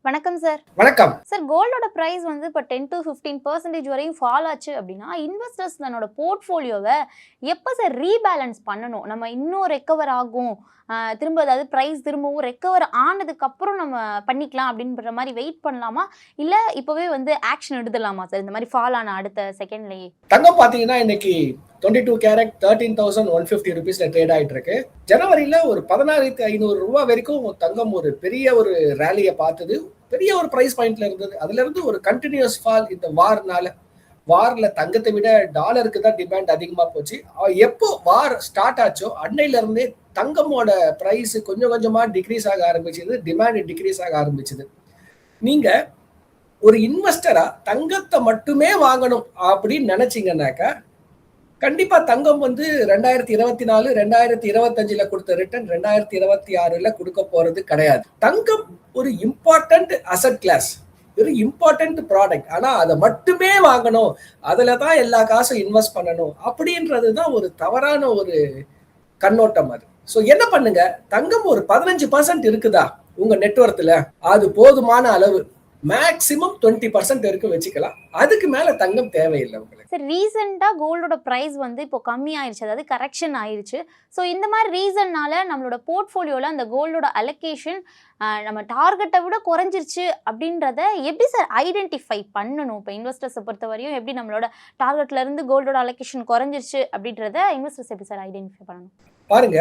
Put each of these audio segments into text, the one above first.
வணக்கம் சார். வணக்கம். Sir, கோல்டோட price வந்து இப்போ 10 to 15% வரையும் ஃபால் ஆச்சு அப்படின்னா, இன்வெஸ்டர்ஸ் தன்னோட போர்ட்ஃபோலியோவை எப்போ சார் ரீபேலன்ஸ் பண்ணணும்? நம்ம இன்னும் ரெக்கவர் ஆகும், திரும்ப அதாவது பிரைஸ் திரும்பவும் ரெக்கவர் ஆனதுக்கப்புறம் நம்ம பண்ணிக்கலாம் அப்படின்ற மாதிரி வெயிட் பண்ணலாமா? இல்லை இப்போவே வந்து ஆக்ஷன் எடுத்துடலாமா சார், இந்த மாதிரி ஃபால் ஆன அடுத்த செகண்ட்லேயே? தங்கம் பார்த்தீங்கன்னா இன்னைக்கு 22 கேரட் 13,150 ருபீஸ்ல ட்ரேட் ஆயிட்டு இருக்கு. ஜனவரியில ஒரு 16,500 ரூபாய் வரைக்கும் தங்கம் ஒரு பெரிய ஒரு ரேலியை பார்த்தது. பெரிய ஒரு பிரைஸ் பாயிண்ட்ல இருந்தது. அதுல இருந்து ஒரு கண்டினியூஸ் ஃபால் இந்த வார்ல தங்கத்தை விட டாலருக்கு தான் டிமாண்ட் அதிகமா போச்சு. எப்போ வார் ஸ்டார்ட் ஆச்சோ அன்னையில இருந்தே தங்கமோட பிரைஸ் கொஞ்சம் கொஞ்சமா டிக்ரீஸ் ஆக ஆரம்பிச்சது, டிமாண்ட் டிக்ரீஸ் ஆக ஆரம்பிச்சது. நீங்க ஒரு இன்வெஸ்டரா தங்கத்தை மட்டுமே வாங்கணும் அப்படின்னு நினைச்சீங்கன்னாக்கா கண்டிப்பா தங்கம் வந்து 2024 2025 கொடுத்த ரிட்டர்ன் 2026 கொடுக்க போறது கிடையாது. தங்கம் ஒரு இம்பார்ட்டன்ட் அசெட் கிளாஸ், ஒரு இம்பார்ட்டன்ட் ப்ராடக்ட். ஆனா அதை மட்டுமே வாங்கணும், அதுலதான் எல்லா காசும் இன்வெஸ்ட் பண்ணணும் அப்படின்றதுதான் ஒரு தவறான ஒரு கண்ணோட்டம் அது. சோ என்ன பண்ணுங்க, தங்கம் ஒரு 15% இருக்குதா உங்க நெட்வொர்க்ல, அது போதுமான அளவு. மேக்ஸிமம் 20% இருக்கு வச்சுக்கலாம், அதுக்கு மேல தங்கம் தேவையில்லை உங்களுக்கு. சார், ரீசெண்டாக கோல்டோட ப்ரைஸ் வந்து இப்போ கம்மி ஆயிடுச்சு, அதாவது கரெக்ஷன் ஆயிடுச்சு. ஸோ இந்த மாதிரி ரீசன்னால நம்மளோட போர்ட்ஃபோலியோவில் அந்த கோல்டோட அலோகேஷன் நம்ம டார்கெட்டை விட குறைஞ்சிருச்சு அப்படின்றத எப்படி சார் ஐடென்டிஃபை பண்ணணும்? இப்போ இன்வெஸ்டர்ஸை பொறுத்த வரையும் எப்படி நம்மளோட டார்கெட்ல இருந்து கோல்டோட அலோகேஷன் குறைஞ்சிருச்சு அப்படின்றத இன்வெஸ்டர்ஸ் எப்படி சார் ஐடென்டிஃபை பண்ணணும்? பாருங்க,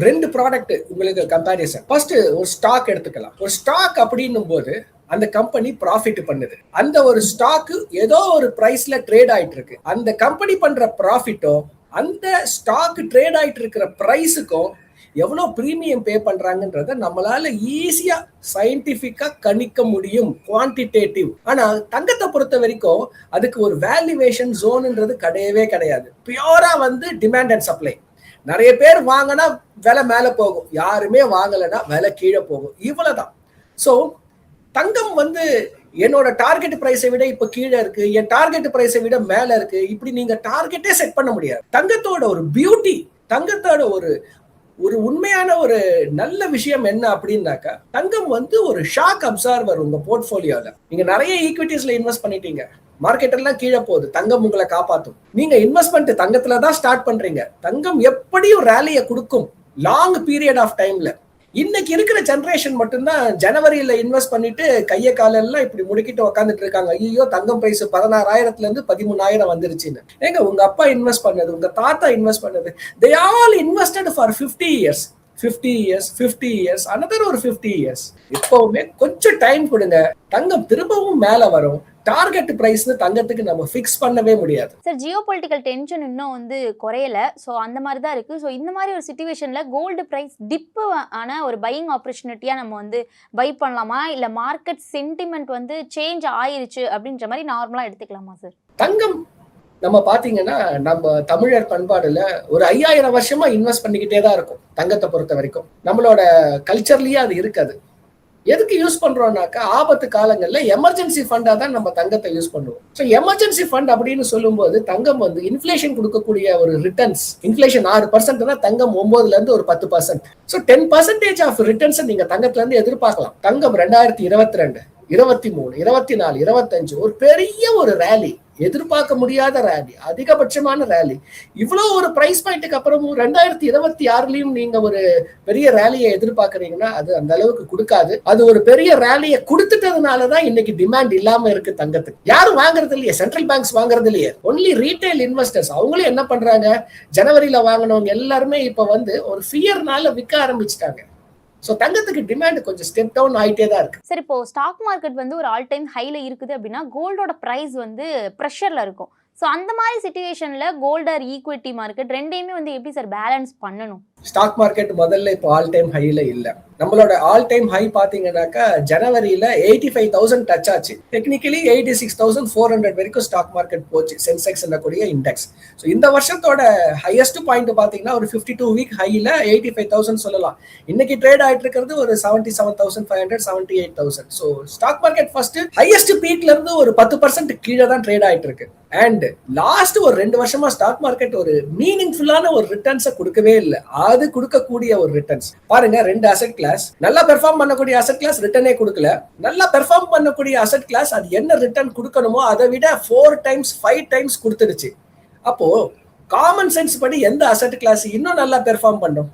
2 ப்ராடக்ட் உங்களுக்கு கம்பேரிசன். ஃபர்ஸ்ட் ஒரு ஸ்டாக் எடுத்துக்கலாம். ஒரு ஸ்டாக் அப்படின்னும் போது அந்த கம்பெனி ப்ராஃபிட் பண்ணுது. அந்த ஒரு ஸ்டாக் ஏதோ ஒரு பிரைஸ்ல ட்ரேட் ஆயிட்டு இருக்கு. அந்த கம்பெனி பண்ற ப்ராஃபிட்டோ அந்த ஸ்டாக் ட்ரேட் ஆயிட்டு இருக்கிற பிரைஸுக்கும் எவ்வளவு பிரீமியம் பே பண்றாங்கன்றத நம்மளால ஈஸியா சயின்டிபிக்கா கணிக்க முடியும், குவான்டிடேட்டிவ். ஆனா தங்கத்தை பொறுத்த வரைக்கும் அதுக்கு ஒரு வேல்யூவேஷன் ஜோன்ன்றது கிடையவே கிடையாது. பியூரா வந்து டிமாண்ட் அண்ட் சப்ளை. நிறைய பேர் வாங்கினா விலை மேல போகும், யாருமே வாங்கலைன்னா விலை கீழே போகும், இவ்வளவுதான். ஸோ தங்கம் வந்து என்னோட டார்கெட் பிரைஸை விட இப்ப கீழே இருக்கு, என் டார்கெட் பிரைஸை விட மேல இருக்கு, இப்படி நீங்க டார்கெட்டே செட் பண்ண முடியாது. தங்கத்தோட ஒரு பியூட்டி, தங்கத்தோட ஒரு ஒரு உண்மையான ஒரு நல்ல விஷயம் என்ன அப்படின்னாக்கா, தங்கம் வந்து ஒரு ஷாக் அப்சார்வர் உங்க போர்ட்ஃபோலியோல. நீங்க நிறைய ஈக்விட்டிஸ்ல இன்வெஸ்ட் பண்ணிட்டீங்க, மார்க்கெட் எல்லாம் கீழே போகுது, தங்கம் உங்களை காப்பாற்றும். நீங்க இன்வெஸ்ட்மெண்ட் தங்கத்துலதான் ஸ்டார்ட் பண்றீங்க, தங்கம் எப்படியும் ரேலியை கொடுக்கும் லாங் பீரியட் ஆஃப் டைம்ல. இன்னைக்கு இருக்கிற ஜெனரேஷன் மட்டும்தான் ஜனவரியில இன்வெஸ்ட் பண்ணிட்டு கைய காலெல்லாம் இப்படி முடுக்கிட்டு உட்காந்துட்டு இருக்காங்க. ஐயோ தங்கம் பிரைஸ் 16,000 இருந்து 13,000 வந்துருச்சுன்னு. ஏங்க, உங்க அப்பா இன்வெஸ்ட் பண்ணது, உங்க தாத்தா இன்வெஸ்ட் பண்ணது, they all invested for 50 years, 50 years, 50 years, another ஒரு 50 years. இப்பவுமே கொஞ்சம் டைம் கொடுங்க, தங்கம் திரும்பவும் மேல வரும். டார்கெட் பிரைஸ் தங்கத்துக்கு நம்ம ஃபிக்ஸ் பண்ணவே முடியாது சார். ஜியோ பொலிட்டிக்கல் டென்ஷன் இன்னும் வந்து குறையல, ஸோ அந்த மாதிரி தான் இருக்கு. ஸோ இந்த மாதிரி ஒரு சிச்சுவேஷன்ல கோல்டு பிரைஸ் டிப்பு ஆன ஒரு பையிங் ஆப்பர்ச்சுனிட்டியா நம்ம வந்து பை பண்ணலாமா, இல்ல மார்க்கெட் சென்டிமெண்ட் வந்து சேஞ்ச் ஆயிருச்சு அப்படின்ற மாதிரி நார்மலா எடுத்துக்கலாமா சார்? தங்கம் நம்ம பாத்தீங்கன்னா நம்ம தமிழர் பண்பாடுல ஒரு 5000 வருஷமா இன்வெஸ்ட் பண்ணிக்கிட்டே தான் இருக்கும். தங்கத்தை பொறுத்த வரைக்கும் நம்மளோட கல்ச்சர்லயே அது இருக்காது. எதுக்கு யூஸ் பண்றோம்னாக்கா, ஆபத்து காலங்கள்ல எமர்ஜென்சி ஃபண்டா தான் நம்ம தங்கத்தை யூஸ் பண்ணுவோம். ஸோ எமர்ஜென்சி ஃபண்ட் அப்படின்னு சொல்லும்போது தங்கம் வந்து இன்ஃபிளேஷன் கொடுக்கக்கூடிய ஒரு ரிட்டர்ன்ஸ், இன்ஃபிளேஷன் 6% தங்கம் 9% இருந்து ஒரு 10%. ஸோ 10% ஆஃப் ரிட்டர்ன்ஸ் நீங்க தங்கத்துல இருந்து எதிர்பார்க்கலாம். தங்கம் 2022, 23, 24, 25 ஒரு பெரிய ஒரு ரேலி, எதிர்பார்க்க முடியாத ரேலி, அதிகபட்சமான ரேலி. இவ்வளவு ஒரு பிரைஸ் பாயிண்ட்டுக்கு அப்புறமும் 2026லயும் நீங்க ஒரு பெரிய ரேலியை எதிர்பார்க்கறீங்கன்னா அது அந்த அளவுக்கு கொடுக்காது. அது ஒரு பெரிய ரேலியை கொடுத்துட்டதுனாலதான் இன்னைக்கு டிமாண்ட் இல்லாம இருக்கு தங்கத்துக்கு. யாரும் வாங்குறது இல்லையே, சென்ட்ரல் பேங்க்ஸ் வாங்குறது இல்லையே, ஒன்லி ரீட்டைல் இன்வெஸ்டர்ஸ். அவங்களும் என்ன பண்றாங்க, ஜனவரியில வாங்கினவங்க எல்லாருமே இப்ப வந்து ஒரு ஃபியர்னால விற்க ஆரம்பிச்சிட்டாங்க. ஸோ தங்கத்துக்கு டிமாண்ட் கொஞ்சம் ஸ்டெப் டவுன் ஆகிட்டே தான் இருக்கு. சரி, இப்போ ஸ்டாக் மார்க்கெட் வந்து ஒரு ஆல் டைம் ஹைல இருக்குது அப்படின்னா கோல்டோட பிரைஸ் வந்து ப்ரெஷர்ல இருக்கும். ஸோ அந்த மாதிரி சிச்சுவேஷன்ல கோல்டர் ஈக்விட்டி மார்க்கெட் ரெண்டையுமே வந்து எப்படி சார் பேலன்ஸ் பண்ணணும்? ஸ்டாக் மார்க்கெட் முதல்ல இப்போ ஆல் டைம் ஹைல இல்ல. நம்மளோட ஆல் டைம் ஹை பாத்தீங்கன்னாக்கா ஜனவரியில 85,000 டச் ஆச்சு. டெக்னிக்கலி 86,400 வரைக்கும் ஸ்டாக் மார்க்கெட் போச்சு, சென்செக்ஸ் கூடிய இண்டெக்ஸ். ஸோ இந்த வருஷத்தோட ஹையஸ்ட் பாயிண்ட் பாத்தீங்கன்னா ஒரு 52 வீக் ஹைல 85,000 சொல்லலாம். இன்னைக்கு ட்ரேட் ஆயிட்டு இருக்கிறது ஒரு 77,500, 78,000. So stock market first highest பீக்ல இருந்து ஒரு 10% கீழே தான் ட்ரேட் ஆயிட்டு இருக்கு. அண்ட் லாஸ்ட் ஒரு 2 வருஷமா ஸ்டாக் மார்க்கெட் ஒரு மீனிங்ஃபுல்லான ஒரு ரிட்டர்ன்ஸை கொடுக்கவே இல்லை. அது கொடுக்கக்கூடிய ஒரு ரிட்டர்ன்ஸ் பாருங்க, 2 அசெட் கிளாஸ் கிளாஸ், நல்லா பெர்ஃபார்ம் பண்ணக்கூடிய அசெட் கிளாஸ் ரிட்டர்னே கொடுக்கல. நல்லா பெர்ஃபார்ம் பண்ணக்கூடிய அசெட் கிளாஸ் அது என்ன ரிட்டர்ன் கொடுக்கணுமோ அதை விட 4 times 5 times கொடுத்துருச்சு. அப்போ காமன் சென்ஸ் படி எந்த அசெட் கிளாஸ் இன்னும் நல்லா பெர்ஃபார்ம் பண்ணும்?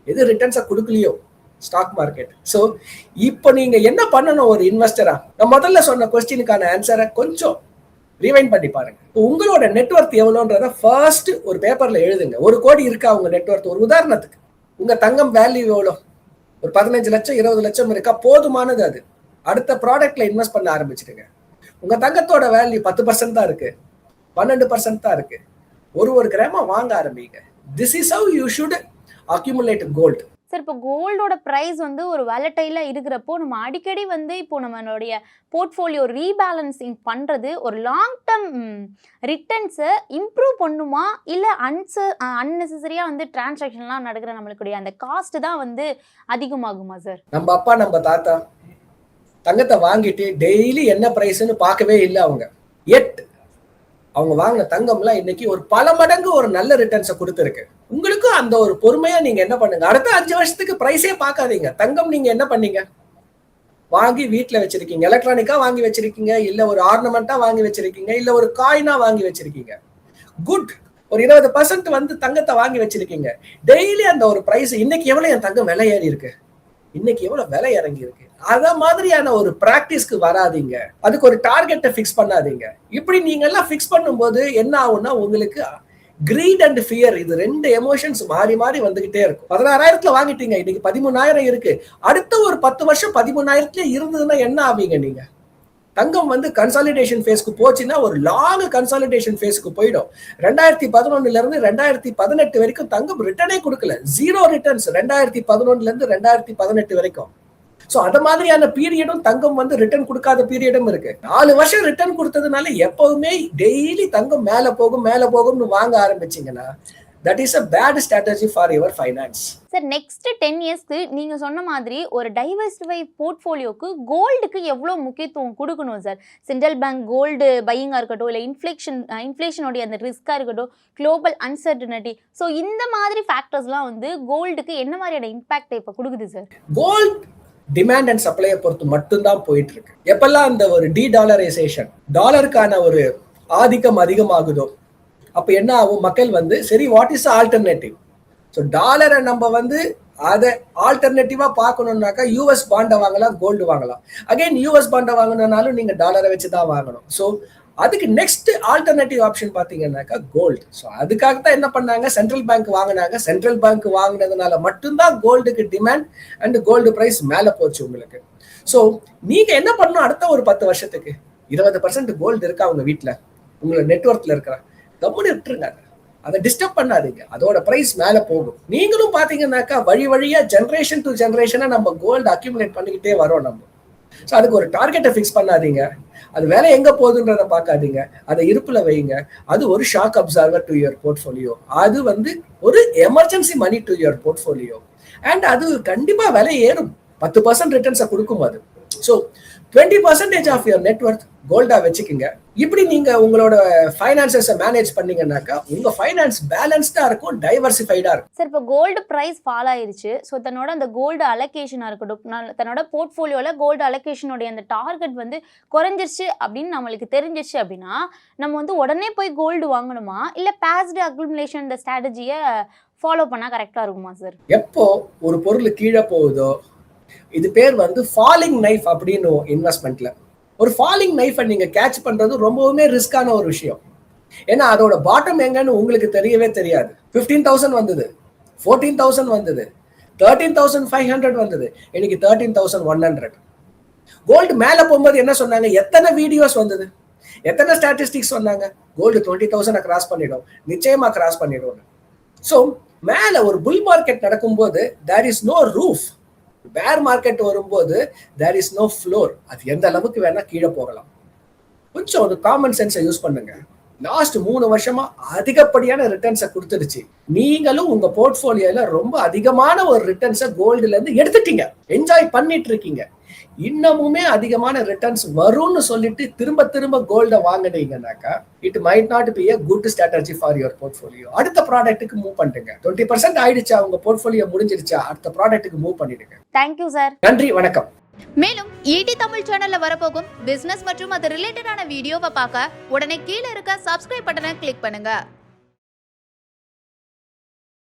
எது ரிட்டர்ன்ஸை கொடுக்கலையோ ஸ்டாக் மார்க்கெட். ஸோ இப்போ நீங்க என்ன பண்ணணும் ஒரு இன்வெஸ்டரா? நான் முதல்ல சொன்ன கொஸ்டினுக்கான ஆன்சரை கொஞ்சம் ரிவைண்ட் பண்ணி பாருங்க. உங்களோட நெட்வொர்த் எவ்வளோன்றத ஃபர்ஸ்ட் ஒரு பேப்பர்ல எழுதுங்க. 1 கோடி இருக்கா உங்க நெட்வொர்த்? ஒரு உதாரணத்துக்கு உங்க தங்கம் வேல்யூ எவ்வளோ? ஒரு 15 லட்சம் 20 லட்சம் இருக்கா? போதுமானது. அது அடுத்த ப்ராடக்ட்ல இன்வெஸ்ட் பண்ண ஆரம்பிச்சிடுங்க. உங்க தங்கத்தோட வேல்யூ 10% தான் இருக்கு, 12% தான் இருக்கு, ஒரு கிராமா வாங்க ஆரம்பிங்க. This is how you should accumulate gold. Sir, இப்போ கோல்டோட ப்ரைஸ் வந்து ஒரு வேலட்டைலாக இருக்கிறப்போ நம்ம அடிக்கடி வந்து இப்போ நம்மளுடைய போர்ட்ஃபோலியோ ரீபேலன்சிங் பண்ணுறது ஒரு லாங் டேர்ம் ரிட்டர்ன்ஸை இம்ப்ரூவ் பண்ணுமா, இல்லை அன்னெசரியாக வந்து டிரான்சாக்ஷன்லாம் நடக்கிற நம்மளுடைய அந்த காஸ்ட் தான் வந்து அதிகமாகுமா சார்? நம்ம அப்பா நம்ம தாத்தா தங்கத்தை வாங்கிட்டு டெய்லி என்ன பிரைஸ்ன்னு பார்க்கவே இல்லை. அவங்க வாங்கின தங்கம்லாம் இன்னைக்கு ஒரு பல மடங்கு ஒரு நல்ல ரிட்டர்ன்ஸை கொடுத்துருக்கு. உங்களுக்கும் அந்த ஒரு பொறுமையா நீங்க என்ன பண்ணுங்க, அடுத்த 5 வருஷத்துக்கு பிரைஸே பார்க்காதீங்க. தங்கம் நீங்க என்ன பண்ணீங்க? வாங்கி வீட்டுல வச்சிருக்கீங்க, எலக்ட்ரானிக்கா வாங்கி வச்சிருக்கீங்க, இல்ல ஒரு ஆர்னமெண்டா வாங்கி வச்சிருக்கீங்க, இல்ல ஒரு காயினா வாங்கி வச்சிருக்கீங்க. குட். ஒரு 20% வந்து தங்கத்தை வாங்கி வச்சிருக்கீங்க. டெய்லி அந்த ஒரு பிரைஸ், இன்னைக்கு எவ்வளவு என் தங்கம் விலை ஏறி இருக்கு, இன்னைக்கு எவ்வளவு விலை இறங்கி இருக்கு, அத மாதிரியான ஒரு பிராக்டிஸ்க்கு வராதீங்க. அதுக்கு ஒரு டார்கெட்டை பிக்ஸ் பண்ணாதீங்க. இப்படி நீங்க எல்லாம் பிக்ஸ் பண்ணும்போது என்ன ஆகும்னா, உங்களுக்கு கிரீட் அண்ட் ஃபியர், இது 2 எமோஷன்ஸ் மாறி மாறி வந்துகிட்டே இருக்கும். 16,000 வாங்கிட்டீங்க, இன்னைக்கு 13,000 இருக்கு. அடுத்த ஒரு 10 வருஷம் 13,000 இருந்ததுன்னா என்ன ஆவீங்க நீங்க? தங்கம் வந்து கன்சாலிடேஷன் ஃபேஸ்க்கு போச்சுன்னா ஒரு லாங் கன்சாலிடேஷன் ஃபேஸ்க்கு போயிடும். 2011 இருந்து 2018 வரைக்கும் தங்கம் ரிட்டர்னே கொடுக்கல, 0 ரிட்டர்ன்ஸ் 2011 இருந்து 2018 வரைக்கும். சோ அத மாதிரியான பீரியடும் தங்கம் வந்து ரிட்டர்ன் கொடுக்காத பீரியடும் இருக்கு. 4 வருஷம் ரிட்டர்ன் கொடுத்ததுனால எப்பவுமே டெய்லி தங்கம் மேல போகும்னு வாங்க ஆரம்பிச்சீங்கன்னா that is a bad strategy for your finance. Sir, next 10 இயர்ஸ்க்கு நீங்க சொன்ன மாதிரி ஒரு டைவர்சிஃபை போர்ட்ஃபோலியோக்கு கோல்டுக்கு எவ்வளோ முக்கியத்துவம் கொடுக்கணும் சார்? சென்ட்ரல் பேங்க் கோல்டு பையிங்காக இருக்கட்டும், இல்லை இன்ஃப்ளேஷனோடைய அந்த ரிஸ்காக இருக்கட்டும், குளோபல் அன்சர்டனிட்டி, ஸோ இந்த மாதிரி ஃபேக்டர்ஸ்லாம் வந்து கோல்டுக்கு என்ன மாதிரியான இம்பாக்ட் இப்போ கொடுக்குது சார்? கோல்ட் டிமாண்ட் அண்ட் சப்ளையை பொறுத்து மட்டும்தான் போயிட்டு இருக்கு. எப்பெல்லாம் அந்த ஒரு டாலரைசேஷன், டாலருக்கான ஒரு ஆதிக்கம் அதிகமாகுதோ அப்ப என்ன ஆகும்? மக்கள் வந்து சரி, வாட் இஸ் ஆல்டர்னேட்டிவ்? ஸோ டாலரை நம்ம வந்து அதை ஆல்டர்னேட்டிவா பார்க்கணும்னாக்கா யூஎஸ் பாண்டை வாங்கலாம், கோல்டு வாங்கலாம். அகைன் யூஎஸ் பாண்டை வாங்கணும்னாலும் நீங்க டாலரை வச்சு தான் வாங்கணும். ஸோ அதுக்கு நெக்ஸ்ட் ஆல்டர்னேட்டிவ் ஆப்ஷன் பாத்தீங்கன்னாக்கா கோல்டு. ஸோ அதுக்காக தான் என்ன பண்ணாங்க, சென்ட்ரல் பேங்க் வாங்கினாங்க. சென்ட்ரல் பேங்க் வாங்கினதுனால மட்டும்தான் கோல்டுக்கு டிமாண்ட் அண்ட் கோல்டு பிரைஸ் மேல போச்சு உங்களுக்கு. ஸோ நீங்க என்ன பண்ணணும், அடுத்த ஒரு 10 வருஷத்துக்கு 20% கோல்டு இருக்கா உங்க வீட்டுல, உங்களோட நெட்வொர்க்ல இருக்கிற, கம்முன்னு விட்டுருங்க, அதை டிஸ்டர்ப் பண்ணாதீங்க. அதோட பிரைஸ் மேல போகும். நீங்களும் பாத்தீங்கன்னாக்கா வழியா ஜெனரேஷன் டு ஜெனரேஷனா நம்ம கோல்டு அக்யூமுலேட் பண்ணிக்கிட்டே வரோம் நம்ம. ஸோ அதுக்கு ஒரு டார்கெட்டை ஃபிக்ஸ் பண்ணாதீங்க. அது வேலை எங்க போகுதுன்றத பார்க்காதீங்க, அதை இருப்புல வைங்க. அது ஒரு shock absorber to your portfolio, அது வந்து ஒரு emergency money to your portfolio. And அது கண்டிப்பா விலை ஏறும். 10% ரிட்டர்ன்ஸை கொடுக்கும் அது. ஸோ 20% ஆஃப் யுவர் நெட்வொர்க் கோல்டா வச்சுக்கோங்க. இப்படி நீங்க உங்களோட ஃபைனான்சஸை மேனேஜ் பண்ணீங்கன்னாக்கா உங்க ஃபைனான்ஸ் பேலன்ஸ்டா இருக்கும், டைவர்சிஃபைடா இருக்கும். சார், இப்போ கோல்டு பிரைஸ் ஃபால் ஆயிருச்சு. ஸோ தன்னோட அந்த கோல்டு அலோகேஷனாக இருக்கட்டும், தன்னோட போர்ட்ஃபோலியோல கோல்டு அலோகேஷனுடைய அந்த டார்கெட் வந்து குறைஞ்சிருச்சு அப்படின்னு நம்மளுக்கு தெரிஞ்சிருச்சு அப்படின்னா நம்ம வந்து உடனே போய் கோல்டு வாங்கணுமா, இல்லை பாஸ்டு அக்யூமுலேஷன் இந்த ஸ்ட்ராட்டஜியை ஃபாலோ பண்ணா கரெக்டா இருக்குமா சார்? எப்போ ஒரு பொருள் கீழே போகுதோ, இது பேர் வந்து ஃபாலிங் நைஃப் அப்படின்னு இன்வெஸ்ட்மெண்ட்ல. ஒரு ஃபாலிங் நைஃபை நீங்க கேட்ச் பண்றது ரொம்பவுமே ரிஸ்கான ஒரு விஷயம். ஏன்னா அதோட பாட்டம் எங்கன்னு உங்களுக்கு தெரியவே தெரியாது. 15,000 வந்தது, 14,000 வந்தது, 13,500 வந்தது, இன்னைக்கு 13,100. கோல்டு மேல போகும்போது என்ன சொன்னாங்க, எத்தனை வீடியோஸ் வந்தது, எத்தனை ஸ்டாட்டிஸ்டிக்ஸ் சொன்னாங்க, கோல்டு 20,000 கிராஸ் பண்ணிடும், நிச்சயமா கிராஸ் பண்ணிடும். ஸோ மேல ஒரு புல் மார்க்கெட் நடக்கும்போது தேர் இஸ் நோ ரூஃப். பேர் மார்க்கெட் வரும்போது தேர் இஸ் நோ ஃப்ளோர். அது எந்த அளவுக்கு வேணா கீழே போகலாம். கொஞ்சம் ஒரு காமன் சென்ஸை யூஸ் பண்ணுங்க. லாஸ்ட் 3 வருஷமா அதிகப்படியான ரிட்டர்ன்ஸை கொடுத்துருச்சு. நீங்களும் உங்க போர்ட்ஃபோலியோல ரொம்ப அதிகமான ஒரு ரிட்டர்ன்ஸை கோல்டுல இருந்து எடுத்துட்டீங்க, என்ஜாய் பண்ணிட்டு இருக்கீங்க. இன்னமுமே அதிகமான ரிட்டர்ன்ஸ் வரும்னு சொல்லிட்டு திரும்ப திரும்ப கோல்ட வாங்குனீங்கன்னாக்கா it might not be a good strategy for your portfolio. அடுத்த ப்ராடக்ட்டுக்கு மூவ் பண்ணுங்க. 20% ஆயிடுச்சா உங்க போர்ட்ஃபோலியோ முடிஞ்சிருச்சா, அடுத்த ப்ராடக்ட்டுக்கு மூவ் பண்ணிடுங்க. Thank you sir. நன்றி, வணக்கம். மேலும் ஈடி தமிழ் சேனல்ல வரப்போகும் பிசினஸ் மற்றும் அது ரிலேட்டடான வீடியோவை பார்க்க உடனே கீழே இருக்க சப்ஸ்கிரைப் பட்டனை கிளிக் பண்ணுங்க.